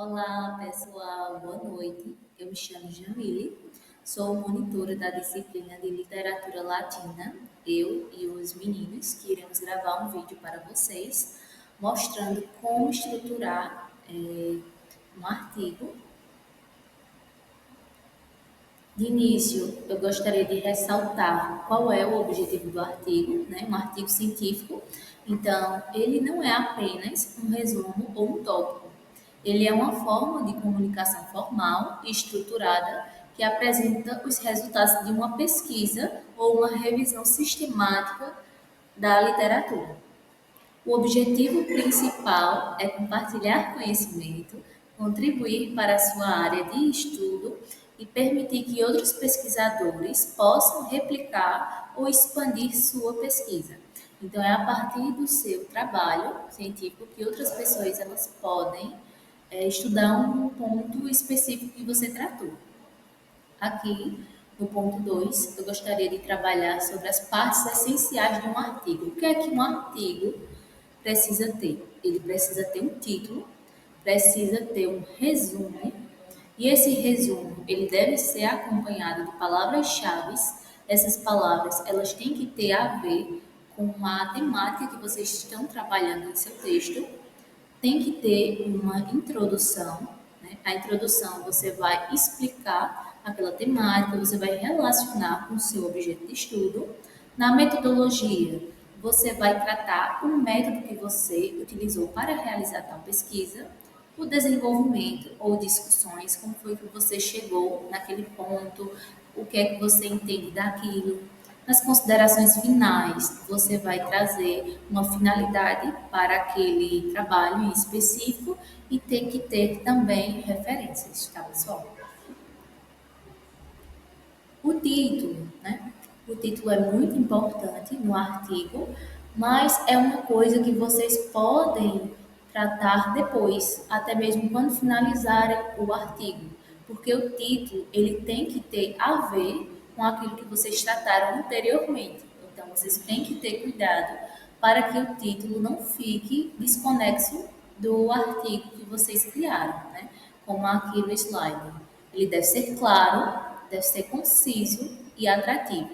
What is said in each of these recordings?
Olá, pessoal, boa noite. Eu me chamo Jamile, sou monitora da disciplina de Literatura Latina. Eu e os meninos que iremos gravar um vídeo para vocês mostrando como estruturar um artigo. De início, eu gostaria de ressaltar qual é o objetivo do artigo, né? Um artigo científico. Então, ele não é apenas um resumo ou um tópico. Ele é uma forma de comunicação formal e estruturada que apresenta os resultados de uma pesquisa ou uma revisão sistemática da literatura. O objetivo principal é compartilhar conhecimento, contribuir para a sua área de estudo e permitir que outros pesquisadores possam replicar ou expandir sua pesquisa. Então, é a partir do seu trabalho científico que outras pessoas elas podem estudar um ponto específico que você tratou. Aqui, no ponto 2, eu gostaria de trabalhar sobre as partes essenciais de um artigo. O que é que um artigo precisa ter? Ele precisa ter um título, precisa ter um resumo, e esse resumo ele deve ser acompanhado de palavras-chave. Essas palavras elas têm que ter a ver com a temática que vocês estão trabalhando em seu texto. Tem que ter uma introdução, né? A introdução você vai explicar aquela temática, você vai relacionar com o seu objeto de estudo. Na metodologia, você vai tratar o método que você utilizou para realizar tal pesquisa, o desenvolvimento ou discussões, como foi que você chegou naquele ponto, o que é que você entende daquilo. Nas considerações finais, você vai trazer uma finalidade para aquele trabalho em específico e tem que ter também referências, tá, pessoal? O título, né? O título é muito importante no artigo, mas é uma coisa que vocês podem tratar depois, até mesmo quando finalizarem o artigo, porque o título ele tem que ter a ver com aquilo que vocês trataram anteriormente. Então vocês têm que ter cuidado para que o título não fique desconexo do artigo que vocês criaram, né? Como aqui no slide. Ele deve ser claro, deve ser conciso e atrativo.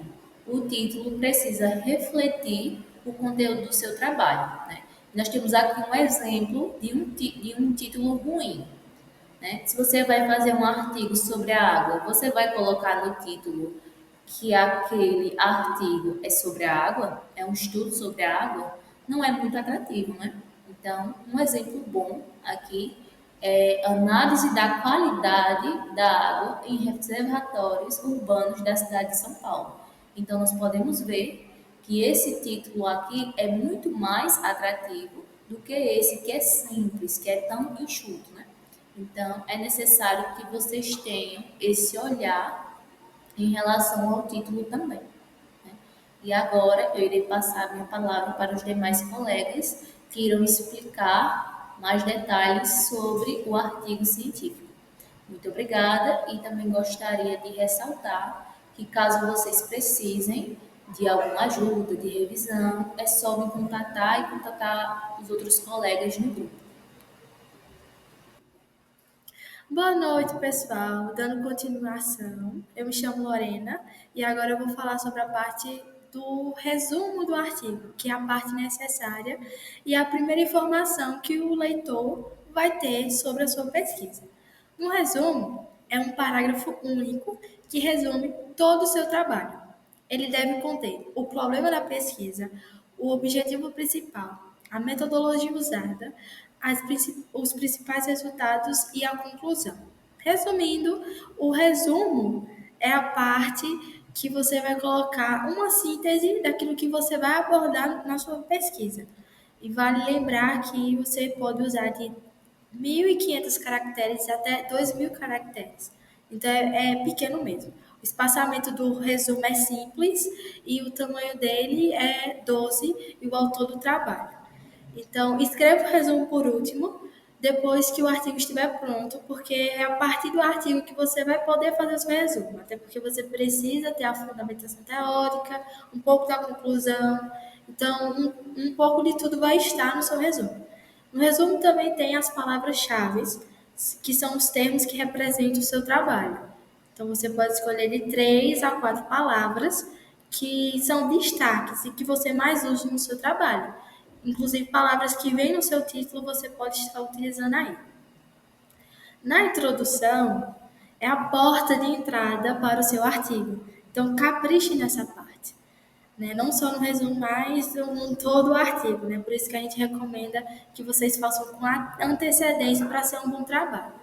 O título precisa refletir o conteúdo do seu trabalho, né? Nós temos aqui um exemplo de um título ruim, né? Se você vai fazer um artigo sobre a água, você vai colocar no título que aquele artigo é sobre a água, é um estudo sobre a água, não é muito atrativo, né? Então, um exemplo bom aqui é análise da qualidade da água em reservatórios urbanos da cidade de São Paulo. Então, nós podemos ver que esse título aqui é muito mais atrativo do que esse que é simples, que é tão enxuto, né? Então, é necessário que vocês tenham esse olhar em relação ao título também, né? E agora eu irei passar a minha palavra para os demais colegas que irão explicar mais detalhes sobre o artigo científico. Muito obrigada e também gostaria de ressaltar que caso vocês precisem de alguma ajuda, de revisão, é só me contatar e contatar os outros colegas no grupo. Boa noite, pessoal. Dando continuação, eu me chamo Lorena e agora eu vou falar sobre a parte do resumo do artigo, que é a parte necessária e a primeira informação que o leitor vai ter sobre a sua pesquisa. Um resumo é um parágrafo único que resume todo o seu trabalho. Ele deve conter o problema da pesquisa, o objetivo principal, a metodologia usada, os principais resultados e a conclusão. Resumindo, o resumo é a parte que você vai colocar uma síntese daquilo que você vai abordar na sua pesquisa. E vale lembrar que você pode usar de 1.500 caracteres até 2.000 caracteres. Então é pequeno mesmo. O espaçamento do resumo é simples e o tamanho dele é 12 e o autor do trabalho. Então, escreva o resumo por último, depois que o artigo estiver pronto, porque é a partir do artigo que você vai poder fazer o seu resumo, até porque você precisa ter a fundamentação teórica, um pouco da conclusão. Então, um pouco de tudo vai estar no seu resumo. No resumo também tem as palavras-chave, que são os termos que representam o seu trabalho. Então, você pode escolher de 3 a 4 palavras que são destaques e que você mais usa no seu trabalho. Inclusive, palavras que vêm no seu título, você pode estar utilizando aí. Na introdução, é a porta de entrada para o seu artigo. Então, capriche nessa parte, né? Não só no resumo, mas em todo o artigo, né? Por isso que a gente recomenda que vocês façam com antecedência para ser um bom trabalho.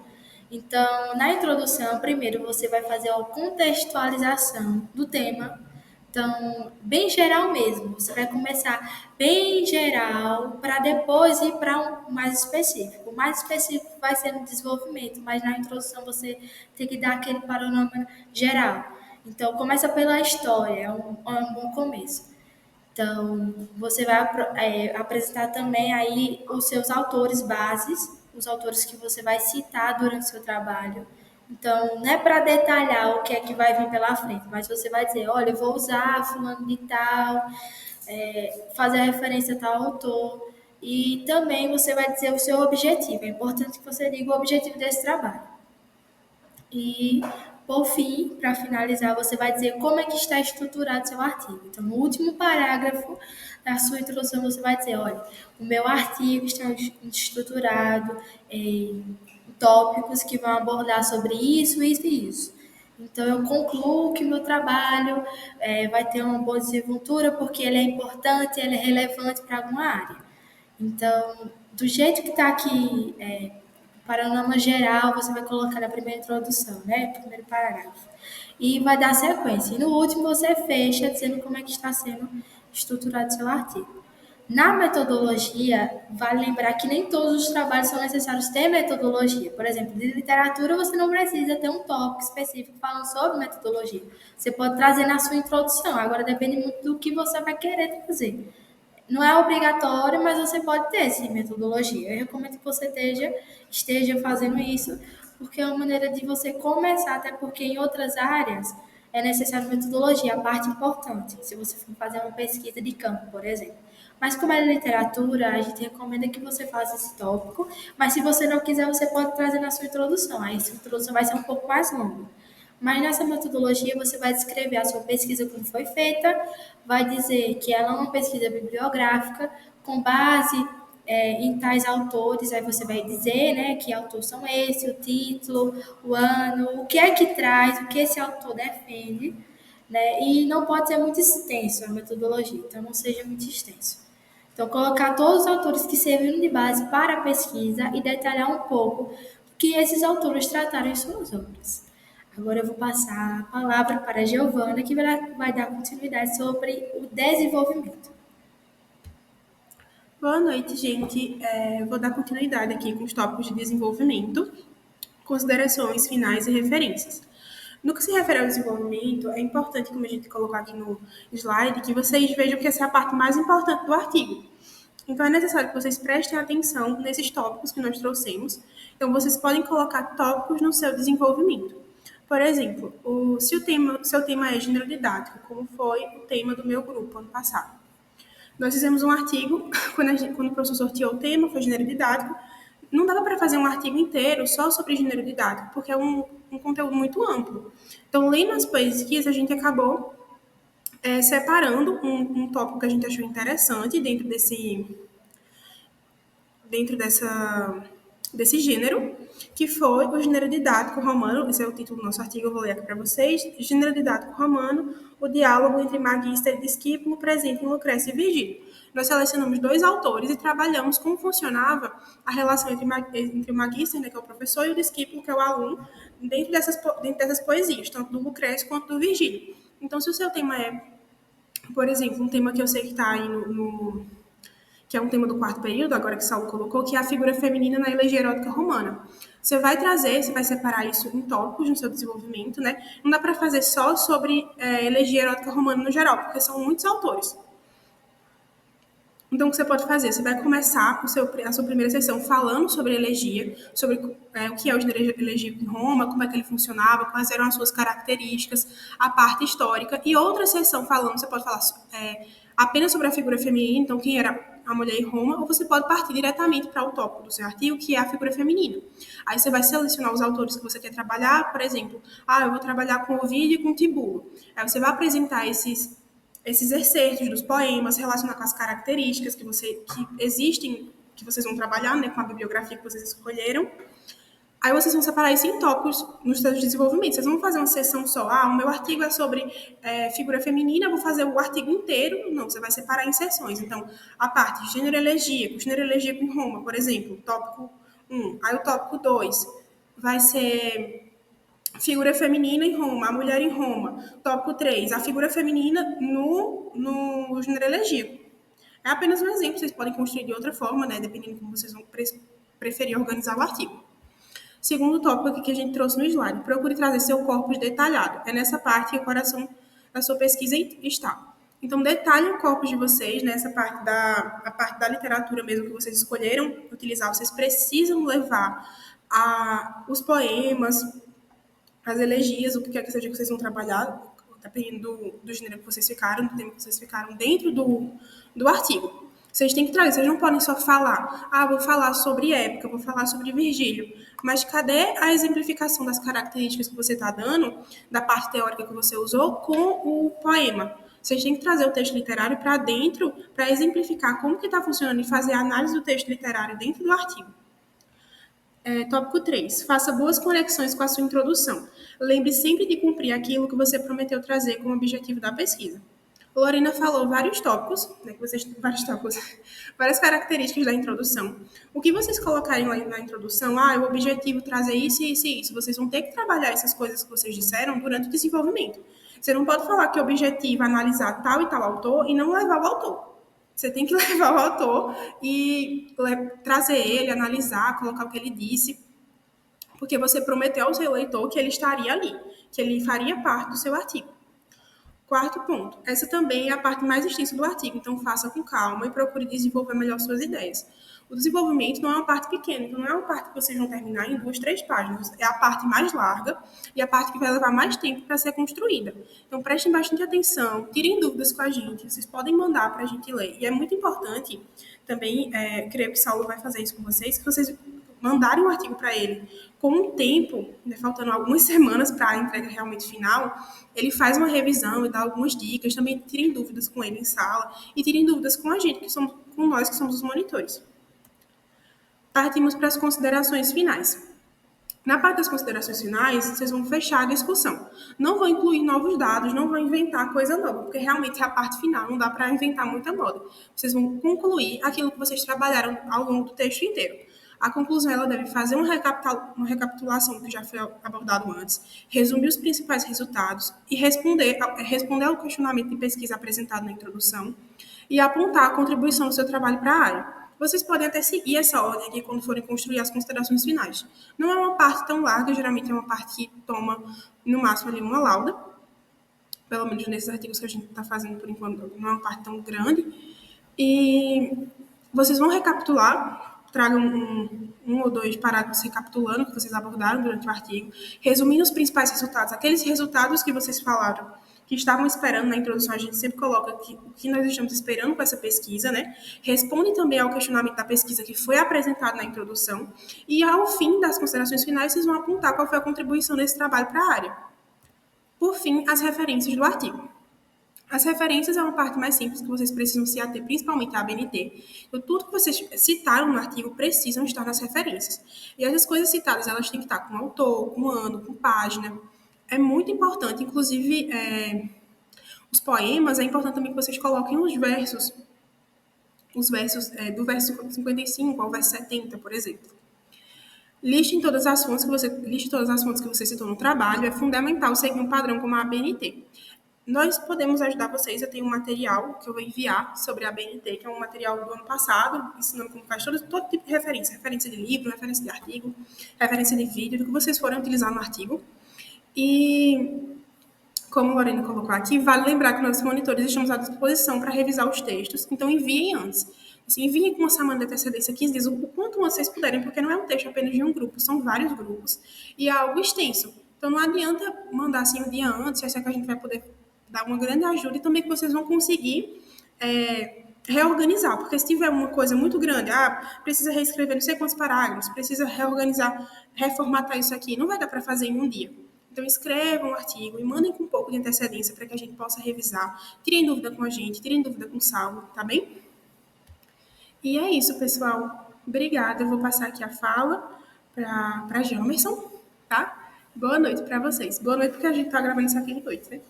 Então, na introdução, primeiro você vai fazer a contextualização do tema. Então, bem geral mesmo. Você vai começar bem geral para depois ir para um mais específico. O mais específico vai ser no desenvolvimento, mas na introdução você tem que dar aquele panorama geral. Então, começa pela história, é um bom começo. Então, você vai apresentar também aí os seus autores bases, os autores que você vai citar durante o seu trabalho. Então, não é para detalhar o que é que vai vir pela frente, mas você vai dizer, olha, eu vou usar fulano de tal, fazer a referência a tal autor. E também você vai dizer o seu objetivo. É importante que você diga o objetivo desse trabalho. E, por fim, para finalizar, você vai dizer como é que está estruturado seu artigo. Então, no último parágrafo da sua introdução, você vai dizer, olha, o meu artigo está estruturado em tópicos que vão abordar sobre isso, isso e isso. Então, eu concluo que o meu trabalho vai ter uma boa desenvoltura porque ele é importante, ele é relevante para alguma área. Então, do jeito que está aqui, panorama geral, você vai colocar na primeira introdução, né? Primeiro parágrafo. E vai dar sequência. E no último você fecha dizendo como é que está sendo estruturado seu artigo. Na metodologia, vale lembrar que nem todos os trabalhos são necessários ter metodologia. Por exemplo, de literatura você não precisa ter um tópico específico falando sobre metodologia. Você pode trazer na sua introdução. Agora depende muito do que você vai querer trazer. Não é obrigatório, mas você pode ter sim metodologia. Eu recomendo que você esteja fazendo isso, porque é uma maneira de você começar, até porque em outras áreas é necessário metodologia, a parte importante, se você for fazer uma pesquisa de campo, por exemplo. Mas como é literatura, a gente recomenda que você faça esse tópico, mas se você não quiser, você pode trazer na sua introdução. Aí a sua introdução vai ser um pouco mais longa. Mas nessa metodologia você vai descrever a sua pesquisa como foi feita, vai dizer que ela é uma pesquisa bibliográfica com base em tais autores, aí você vai dizer, né, que autores são esses, o título, o ano, o que é que traz, o que esse autor defende, né, e não pode ser muito extenso a metodologia, então não seja muito extenso. Então, colocar todos os autores que serviram de base para a pesquisa e detalhar um pouco o que esses autores trataram em suas obras. Agora eu vou passar a palavra para a Giovana, que vai dar continuidade sobre o desenvolvimento. Boa noite, gente. Vou dar continuidade aqui com os tópicos de desenvolvimento, considerações finais e referências. No que se refere ao desenvolvimento, é importante, como a gente colocou aqui no slide, que vocês vejam que essa é a parte mais importante do artigo. Então, é necessário que vocês prestem atenção nesses tópicos que nós trouxemos. Então, vocês podem colocar tópicos no seu desenvolvimento. Por exemplo, se o seu tema é gênero didático, como foi o tema do meu grupo ano passado. Nós fizemos um artigo, quando o professor sorteou o tema, foi gênero didático, não dava para fazer um artigo inteiro só sobre gênero didático, porque é um conteúdo muito amplo. Então, lendo as pesquisas, a gente acabou separando um tópico que a gente achou interessante dentro desse gênero, que foi o gênero didático romano. Esse é o título do nosso artigo, eu vou ler aqui para vocês. Gênero didático romano, o diálogo entre magista e discípulo presente em Lucrécia e Virgílio. Nós selecionamos 2 autores e trabalhamos como funcionava a relação entre o magista, né, que é o professor, e o discípulo, que é o aluno, dentro dessas poesias, tanto do Lucrécio quanto do Virgílio. Então, se o seu tema é, por exemplo, um tema que eu sei que está aí que é um tema do 4º período, agora que Saulo colocou, que é a figura feminina na elegia erótica romana. Você vai separar isso em tópicos no seu desenvolvimento, né? Não dá para fazer só sobre elegia erótica romana no geral, porque são muitos autores. Então, o que você pode fazer? Você vai começar a sua primeira sessão falando sobre elegia, sobre o que é o gênero elegíaco em Roma, como é que ele funcionava, quais eram as suas características, a parte histórica, e outra sessão falando, você pode falar apenas sobre a figura feminina, então quem era a mulher em Roma, ou você pode partir diretamente para o tópico do seu artigo, que é a figura feminina. Aí você vai selecionar os autores que você quer trabalhar, por exemplo, eu vou trabalhar com Ovídio e com Tibulo. Aí você vai apresentar esses excertos dos poemas, relacionar com as características que existem, que vocês vão trabalhar, né, com a bibliografia que vocês escolheram. Aí vocês vão separar isso em tópicos nos seus desenvolvimentos. Vocês vão fazer uma sessão só. O meu artigo é sobre figura feminina, eu vou fazer o artigo inteiro. Não, você vai separar em sessões. Então, a parte de gênero elegíaco em Roma, por exemplo, tópico 1. Aí o tópico 2 vai ser figura feminina em Roma, a mulher em Roma. Tópico 3, a figura feminina no gênero elegíaco. É apenas um exemplo, vocês podem construir de outra forma, né, dependendo de como vocês vão preferir organizar o artigo. Segundo tópico aqui que a gente trouxe no slide, procure trazer seu corpus detalhado. É nessa parte que o coração da sua pesquisa está. Então, detalhem o corpus de vocês, nessa parte a parte da literatura mesmo que vocês escolheram utilizar. Vocês precisam levar os poemas, as elegias, o que quer que seja que vocês vão trabalhar, dependendo do gênero que vocês ficaram, do tema que vocês ficaram dentro do artigo. Vocês têm que trazer, vocês não podem só falar, vou falar sobre época, vou falar sobre Virgílio, mas cadê a exemplificação das características que você está dando, da parte teórica que você usou, com o poema? Vocês têm que trazer o texto literário para dentro, para exemplificar como que está funcionando e fazer a análise do texto literário dentro do artigo. Tópico 3. Faça boas conexões com a sua introdução. Lembre sempre de cumprir aquilo que você prometeu trazer como objetivo da pesquisa. Lorena falou vários tópicos, várias características da introdução. O que vocês colocarem lá na introdução, o objetivo trazer isso, isso e isso, vocês vão ter que trabalhar essas coisas que vocês disseram durante o desenvolvimento. Você não pode falar que o objetivo é analisar tal e tal autor e não levar o autor. Você tem que levar o autor e trazer ele, analisar, colocar o que ele disse, porque você prometeu ao seu leitor que ele estaria ali, que ele faria parte do seu artigo. Quarto ponto, essa também é a parte mais extensa do artigo, então faça com calma e procure desenvolver melhor suas ideias. O desenvolvimento não é uma parte pequena, então não é uma parte que vocês vão terminar em 2, 3 páginas, é a parte mais larga e a parte que vai levar mais tempo para ser construída. Então prestem bastante atenção, tirem dúvidas com a gente, vocês podem mandar para a gente ler. E é muito importante também, creio que Saulo vai fazer isso com vocês, que vocês mandarem um artigo para ele com um tempo, faltando algumas semanas para a entrega realmente final, ele faz uma revisão e dá algumas dicas, também tirem dúvidas com ele em sala e tirem dúvidas com a gente, com nós que somos os monitores. Partimos para as considerações finais. Na parte das considerações finais, vocês vão fechar a discussão. Não vão incluir novos dados, não vão inventar coisa nova, porque realmente é a parte final, não dá para inventar muita moda. Vocês vão concluir aquilo que vocês trabalharam ao longo do texto inteiro. A conclusão, ela deve fazer uma recapitulação do que já foi abordado antes, resumir os principais resultados e responder ao questionamento de pesquisa apresentado na introdução e apontar a contribuição do seu trabalho para a área. Vocês podem até seguir essa ordem aqui quando forem construir as considerações finais. Não é uma parte tão larga, geralmente é uma parte que toma, no máximo, ali uma lauda, pelo menos nesses artigos que a gente está fazendo por enquanto, não é uma parte tão grande. E vocês vão recapitular, tragam um ou 2 parágrafos recapitulando o que vocês abordaram durante o artigo, resumindo os principais resultados, aqueles resultados que vocês falaram, que estavam esperando na introdução, a gente sempre coloca o que nós estamos esperando com essa pesquisa, né? Respondem também ao questionamento da pesquisa que foi apresentado na introdução, e ao fim das considerações finais, vocês vão apontar qual foi a contribuição desse trabalho para a área. Por fim, as referências do artigo. As referências é uma parte mais simples que vocês precisam se ater, principalmente à ABNT. Então, tudo que vocês citaram no artigo precisam estar nas referências. E essas coisas citadas, elas têm que estar com autor, com ano, com página. É muito importante, inclusive, os poemas, é importante também que vocês coloquem os versos do verso 55 ao verso 70, por exemplo. Liste todas as fontes que você citou no trabalho, é fundamental seguir um padrão como a ABNT. Nós podemos ajudar vocês, eu tenho um material que eu vou enviar sobre a ABNT, que é um material do ano passado, ensinando como faz todo tipo de referência de livro, referência de artigo, referência de vídeo, do que vocês forem utilizar no artigo. E, como a Lorena colocou aqui, vale lembrar que nós, monitores, estamos à disposição para revisar os textos, então enviem antes. Assim, enviem com uma semana de antecedência, 15 dias, o quanto vocês puderem, porque não é um texto apenas de um grupo, são vários grupos, e é algo extenso. Então, não adianta mandar assim um dia antes, acho que a gente vai poder dar uma grande ajuda e também que vocês vão conseguir reorganizar, porque se tiver uma coisa muito grande, precisa reescrever não sei quantos parágrafos, precisa reorganizar, reformatar isso aqui, não vai dar para fazer em um dia. Então, escrevam um artigo e mandem com um pouco de antecedência para que a gente possa revisar. Tirem dúvida com a gente, tirem dúvida com o Saulo, tá bem? E é isso, pessoal. Obrigada. Eu vou passar aqui a fala para Jamerson, tá? Boa noite para vocês. Boa noite, porque a gente tá gravando isso aqui de noite, né?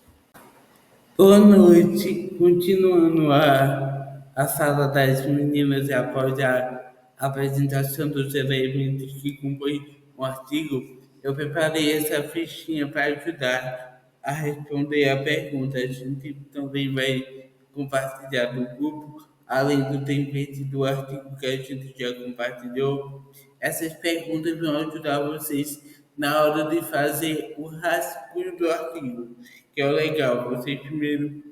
Boa noite, continuando a sala das meninas e após a apresentação dos elementos que compõem o artigo, eu preparei essa fichinha para ajudar a responder a pergunta. A gente também vai compartilhar no grupo, além do template do artigo que a gente já compartilhou. Essas perguntas vão ajudar vocês na hora de fazer o rascunho do artigo, que é o legal, vocês primeiro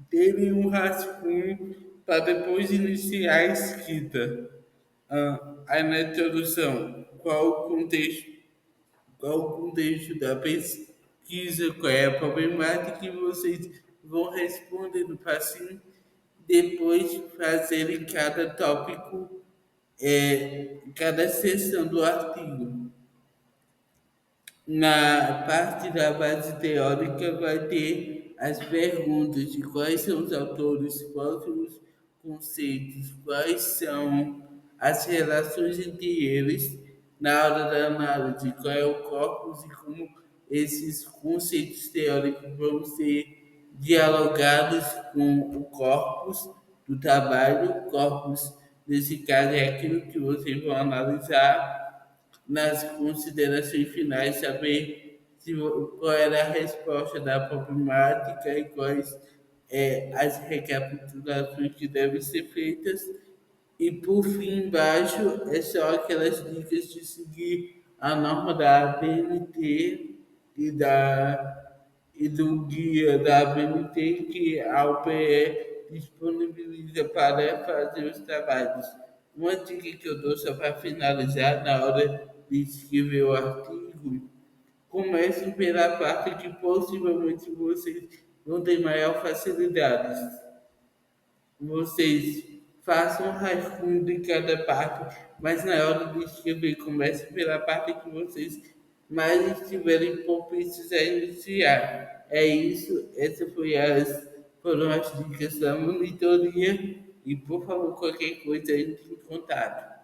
terem um rascunho para depois iniciar a escrita. Aí na introdução, qual o contexto da pesquisa, qual é a problemática que vocês vão respondendo para assim depois fazerem cada tópico, cada seção do artigo. Na parte da base teórica vai ter as perguntas de quais são os autores, quais são os conceitos, quais são as relações entre eles na hora da análise, qual é o corpus e como esses conceitos teóricos vão ser dialogados com o corpus do trabalho. O corpus, nesse caso, é aquilo que vocês vão analisar nas considerações finais, saber qual era a resposta da problemática e quais as recapitulações que devem ser feitas. E por fim, embaixo, é só aquelas dicas de seguir a norma da ABNT e do guia da ABNT que a UPE disponibiliza para fazer os trabalhos. Uma dica que eu dou só para finalizar na hora de escrever o artigo, comecem pela parte que possivelmente vocês vão ter maior facilidade. Vocês façam um rascunho de cada parte, mas na hora de escrever, comece pela parte que vocês mais estiverem propícios a iniciar. É isso, foram as dicas da monitoria e, por favor, qualquer coisa entre em contato.